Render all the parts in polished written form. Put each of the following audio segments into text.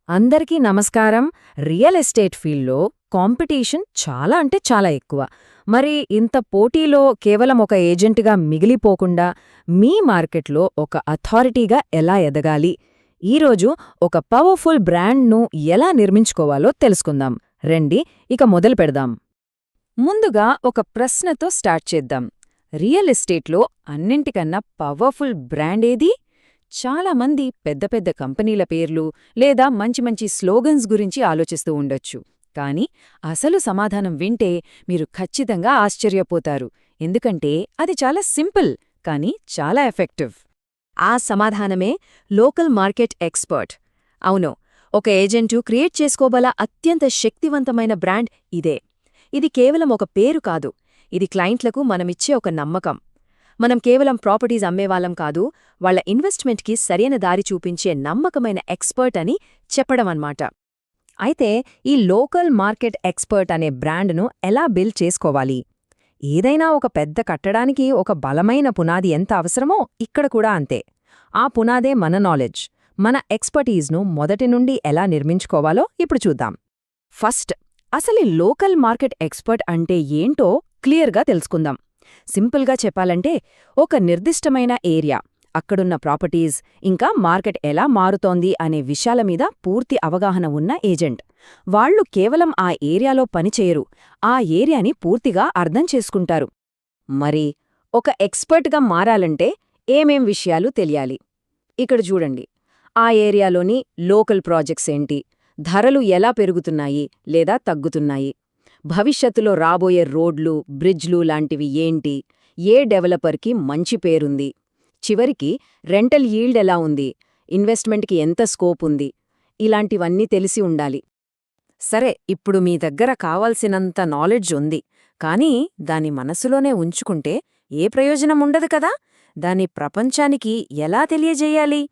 అందరికీ నమస్కారం. Real estate ఫీల్డ్లో కాంపిటీషన్ చాలా అంటే చాలా ఎక్కువ. మరి ఇంత పోటీలో కేవలం ఒక ఏజెంట్గా మిగిలిపోకుండా మీ మార్కెట్లో ఒక అథారిటీగా ఎలా ఎదగాలి? ఈరోజు ఒక పవర్ఫుల్ బ్రాండ్ను ఎలా నిర్మించుకోవాలో తెలుసుకుందాం. రండి ఇక మొదలు పెడదాం. ముందుగా ఒక ప్రశ్నతో స్టార్ట్ చేద్దాం. రియల్ ఎస్టేట్లో అన్నింటికన్నా పవర్ఫుల్ బ్రాండ్ ఏది? చాలామంది పెద్ద పెద్ద కంపెనీల పేర్లు లేదా మంచి మంచి స్లోగన్స్ గురించి ఆలోచిస్తూ ఉండొచ్చు. కానీ అసలు సమాధానం వింటే మీరు ఖచ్చితంగా ఆశ్చర్యపోతారు. ఎందుకంటే అది చాలా సింపుల్ కానీ చాలా ఎఫెక్టివ్. ఆ సమాధానమే లోకల్ మార్కెట్ ఎక్స్పర్ట్. అవును, ఒక ఏజెంటు క్రియేట్ చేసుకోగల అత్యంత శక్తివంతమైన బ్రాండ్ ఇదే. ఇది కేవలం ఒక పేరు కాదు, ఇది క్లయింట్లకు మనమిచ్చే ఒక నమ్మకం. మనం కేవలం ప్రాపర్టీస్ అమ్మేవాళ్ళం కాదు, వాళ్ల ఇన్వెస్ట్మెంట్కి సరైన దారి చూపించే నమ్మకమైన ఎక్స్పర్ట్ అని చెప్పడమన్నమాట. అయితే ఈ లోకల్ మార్కెట్ ఎక్స్పర్ట్ అనే బ్రాండ్ను ఎలా బిల్డ్ చేసుకోవాలి? ఏదైనా ఒక పెద్ద కట్టడానికి ఒక బలమైన పునాది ఎంత అవసరమో ఇక్కడ కూడా అంతే. ఆ పునాదే మన నాలెడ్జ్, మన ఎక్స్పర్టీజ్ను మొదటి నుండి ఎలా నిర్మించుకోవాలో ఇప్పుడు చూద్దాం. ఫస్ట్, అసలు ఈ లోకల్ మార్కెట్ ఎక్స్పర్ట్ అంటే ఏంటో క్లియర్గా తెలుసుకుందాం. సింపుల్గా చెప్పాలంటే ఒక నిర్దిష్టమైన ఏరియా, అక్కడున్న ప్రాపర్టీస్, ఇంకా మార్కెట్ ఎలా మారుతోంది అనే విషయాల మీద పూర్తి అవగాహన ఉన్న ఏజెంట్. వాళ్లు కేవలం ఆ ఏరియాలో పనిచేయరు, ఆ ఏరియాని పూర్తిగా అర్థం చేసుకుంటారు. మరి ఒక ఎక్స్పర్ట్గా మారాలంటే ఏమేం విషయాలు తెలియాలి? ఇక్కడ చూడండి. ఆ ఏరియాలోని లోకల్ ప్రాజెక్ట్స్ ఏంటి, ధరలు ఎలా పెరుగుతున్నాయి లేదా తగ్గుతున్నాయి, భవిష్యత్తులో రాబోయే రోడ్లు, బ్రిడ్జ్లు లాంటివి ఏంటి, ఏ డెవలపర్కి మంచి పేరుంది, చివరికి రెంటల్ యీల్డ్ ఎలా ఉంది, ఇన్వెస్ట్మెంట్కి ఎంత స్కోప్ ఉంది, ఇలాంటివన్నీ తెలిసి ఉండాలి. సరే, ఇప్పుడు మీ దగ్గర కావాల్సినంత నాలెడ్జ్ ఉంది, కానీ దాన్ని మనసులోనే ఉంచుకుంటే ఏ ప్రయోజనం ఉండదు కదా. దాన్ని ప్రపంచానికి ఎలా తెలియజేయాలి?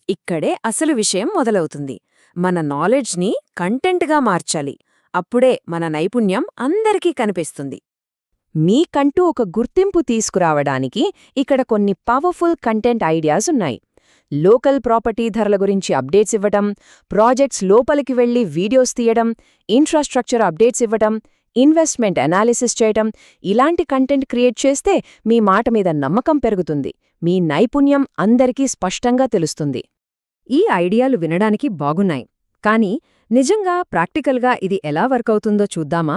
ఇక్కడే అసలు విషయం మొదలవుతుంది. మన నాలెడ్జ్ని కంటెంట్గా మార్చాలి. అప్పుడే మన నైపుణ్యం అందరికీ కనిపిస్తుంది. మీకంటూ ఒక గుర్తింపు తీసుకురావడానికి ఇక్కడ కొన్ని పవర్ఫుల్ కంటెంట్ ఐడియాస్ ఉన్నాయి. లోకల్ ప్రాపర్టీ ధరల గురించి అప్డేట్స్ ఇవ్వటం, ప్రాజెక్ట్స్ లోపలికి వెళ్లి వీడియోస్ తీయడం, ఇన్ఫ్రాస్ట్రక్చర్ అప్డేట్స్ ఇవ్వటం, ఇన్వెస్ట్మెంట్ అనాలిసిస్ చేయటం, ఇలాంటి కంటెంట్ క్రియేట్ చేస్తే మీ మాట మీద నమ్మకం పెరుగుతుంది, మీ నైపుణ్యం అందరికీ స్పష్టంగా తెలుస్తుంది. ఈ ఐడియాలు వినడానికి బాగున్నాయి, కానీ నిజంగా ప్రాక్టికల్గా ఇది ఎలా వర్కవుతుందో చూద్దామా?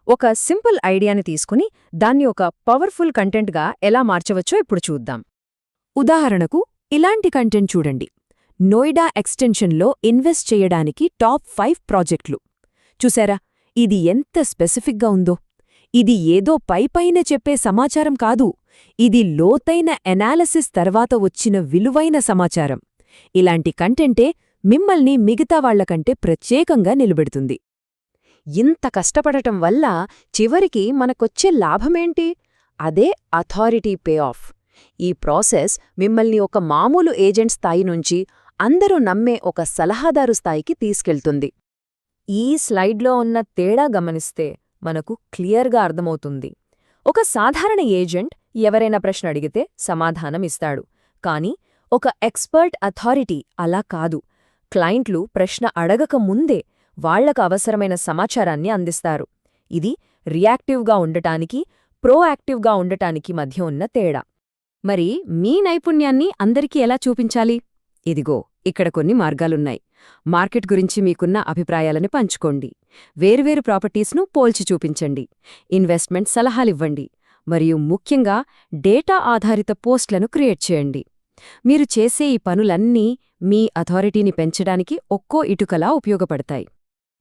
ఒక సింపుల్ ఐడియాని తీసుకుని దాన్ని ఒక పవర్ఫుల్ కంటెంట్గా ఎలా మార్చవచ్చో ఇప్పుడు చూద్దాం. ఉదాహరణకు ఇలాంటి కంటెంట్ చూడండి. నోయిడా ఎక్స్టెన్షన్లో ఇన్వెస్ట్ చేయడానికి టాప్ 5 ప్రాజెక్టులు. చూసారా, ఇది ఎంత స్పెసిఫిక్గా ఉందో! ఇది ఏదో పైపైన చెప్పే సమాచారం కాదు, ఇది లోతైన ఎనాలిసిస్ తర్వాత వచ్చిన విలువైన సమాచారం. ఇలాంటి కంటెంటే మిమ్మల్ని మిగతా వాళ్లకంటే ప్రత్యేకంగా నిలబెడుతుంది. ఇంత కష్టపడటం వల్ల చివరికి మనకొచ్చే లాభమేంటి? అదే అథారిటీ పే ఆఫ్. ఈ ప్రాసెస్ మిమ్మల్ని ఒక మామూలు ఏజెంట్ స్థాయి నుంచి అందరూ నమ్మే ఒక సలహాదారు స్థాయికి తీసుకెళ్తుంది. ఈ స్లైడ్లో ఉన్న తేడా గమనిస్తే మనకు క్లియర్గా అర్థమవుతుంది. ఒక సాధారణ ఏజెంట్ ఎవరైనా ప్రశ్న అడిగితే సమాధానం ఇస్తాడు, కానీ ఒక ఎక్స్పర్ట్ అథారిటీ అలా కాదు. క్లయింట్లు ప్రశ్న అడగక ముందే వాళ్లకు అవసరమైన సమాచారాన్ని అందిస్తారు. ఇది రియాక్టివ్గా ఉండటానికి, ప్రోయాక్టివ్గా ఉండటానికి మధ్య ఉన్న తేడా. మరి మీ నైపుణ్యాన్ని అందరికీ ఎలా చూపించాలి? ఇదిగో ఇక్కడ కొన్ని మార్గాలున్నాయి. మార్కెట్ గురించి మీకున్న అభిప్రాయాలను పంచుకోండి, వేర్వేరు ప్రాపర్టీస్ను పోల్చి చూపించండి, ఇన్వెస్ట్మెంట్ సలహాలివ్వండి, మరియు ముఖ్యంగా డేటా ఆధారిత పోస్ట్లను క్రియేట్ చేయండి. మీరు చేసే ఈ పనులన్నీ మీ అథారిటీని పెంచడానికి ఒక్కో ఇటుకలా ఉపయోగపడతాయి.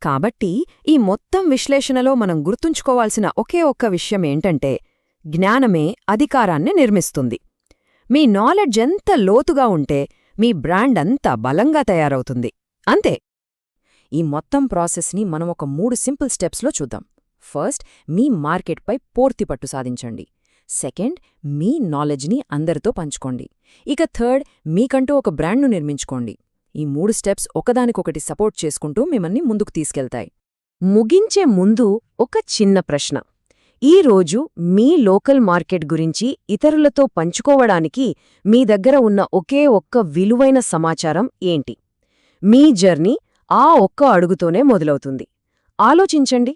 కాబట్టి ఈ మొత్తం విశ్లేషణలో మనం గుర్తుంచుకోవాల్సిన ఒకే ఒక్క విషయమేంటంటే, జ్ఞానమే అధికారాన్ని నిర్మిస్తుంది. మీ నాలెడ్జ్ ఎంత లోతుగా ఉంటే మీ బ్రాండ్ అంత బలంగా తయారవుతుంది. అంతే. ఈ మొత్తం ప్రాసెస్ని మనం ఒక 3 సింపుల్ స్టెప్స్లో చూద్దాం. ఫస్ట్, మీ మార్కెట్పై పూర్తి పట్టు సాధించండి. సెకండ్, మీ నాలెడ్జ్ని అందరితో పంచుకోండి. ఇక థర్డ్, మీకంటూ ఒక బ్రాండ్ను నిర్మించుకోండి. ఈ 3 స్టెప్స్ ఒకదానికొకటి సపోర్ట్ చేసుకుంటూ మిమ్మల్ని ముందుకు తీసుకెళ్తాయి. ముగించే ముందు ఒక చిన్న ప్రశ్న. ఈరోజు మీ లోకల్ మార్కెట్ గురించి ఇతరులతో పంచుకోవడానికి మీ దగ్గర ఉన్న ఒకే ఒక్క విలువైన సమాచారం ఏంటి? మీ జర్నీ ఆ ఒక్క అడుగుతోనే మొదలవుతుంది. ఆలోచించండి,